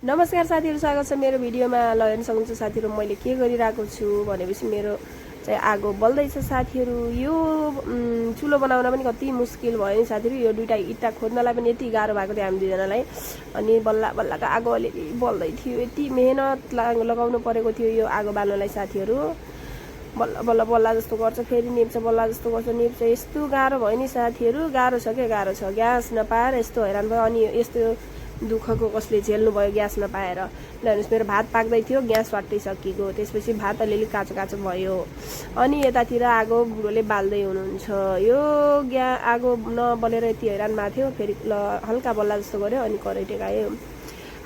नमस्कार साथीहरु, स्वागत छ मेरो भिडियोमा। ल हेर्न सक्नुहुन्छ साथीहरु, मैले के गरिरहेको छु भनेपछि मेरो चाहिँ आगो बल्दैछ साथीहरु। यो चुलो बनाउन पनि कति मुस्किल भयो नि साथीहरु। यो दुईटा इट्टा खोज्नलाई पनि यति गाह्रो भएको थियो हामी दुईजनालाई। अनि बल्ल बल्लका आगो अलिअलि बल्दै थियो। यति मेहनत लगाउनु परेको थियो यो आगो बाल्नलाई साथीहरु। बल्ल बल्ल बल्ला जस्तो गर्छ, फेरि निप्छ, बल्ला जस्तो गर्छ, निप्छ। यस्तो गाह्रो भयो नि साथीहरु, गाह्रो छ के गाह्रो छ। ग्यास नपाएर यस्तो हैरान भयो। अनि यस्तो दुःखको कसले झेल्नु भयो ग्यास नपाएर। ल हेर्नुस्, मेरो भात पाक्दै थियो, ग्यास स्वाट्टै सकिएको। त्यसपछि भात अलिअलि काँचो काँचो भयो। अनि यतातिर आगो बुढोले बाल्दै हुनुहुन्छ। यो आगो नबलेर यति हैरान भएको थियो। फेरि ल हल्का बल्ला जस्तो गर्यो अनि कराई टेकायो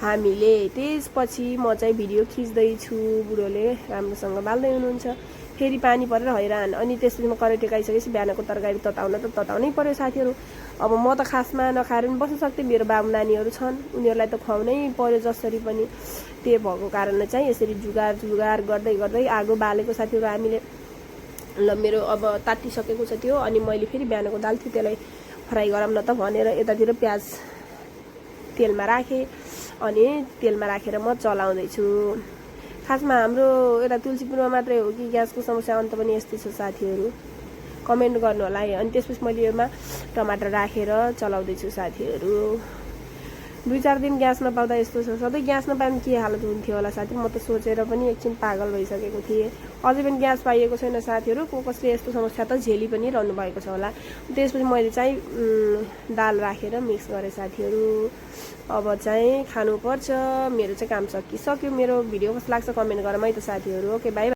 हामीले। त्यसपछि म चाहिँ भिडियो खिच्दैछु, बुढोले राम्रोसँग बाल्दै हुनुहुन्छ। फेरि पानी परेर हैरान। अनि त्यसपछि म कराई टेकाइसकेपछि बिहानको तरकारी तताउनै पर्यो साथीहरु। अब म त खासमा नखाएर पनि बस्न सक्थेँ, मेरो बाबु नानीहरू छन्, उनीहरूलाई त खुवाउनै पर्यो जसरी पनि। त्यही भएको कारणले चाहिँ यसरी जुगार गर्दै गर्दै आगो बालेको साथीहरु हामीले। ल मेरो अब तातिसकेको छ त्यो। अनि मैले फेरि बिहानको दाल थियो, त्यसलाई फ्राई गरौँ न त भनेर यतातिर प्याज तेलमा राखेँ। अनि तेलमा राखेर म चलाउँदैछु। खासमा हाम्रो यता तुलसीपुरमा मात्रै हो कि ग्यासको समस्या? अन्त पनि यस्तै छ साथीहरु, कमेन्ट गर्नु होला है। अनि त्यसपछि मैले यसमा टमाटर राखेर चलाउँदैछु साथीहरु। 2-4 दिन ग्यास नपाउँदा यस्तो छ। सधैँ ग्यास नपाए के हालत हुन्थ्यो होला साथी? म त सोचेर पनि एकछिन पागल भइसकेको थिएँ। अझै पनि ग्यास पाइएको छैन साथीहरु। कसले यस्तो समस्या त झेली पनि रहनु भएको छ होला। त्यसपछि मैले चाहिँ दाल राखेर मिक्स गरेँ साथीहरु। अब चाहिँ खानुपर्छ। मेरो चाहिँ काम सकिसक्यो। मेरो भिडियो कस्तो लाग्छ कमेन्ट गरौँ है त साथीहरु। Okay, by.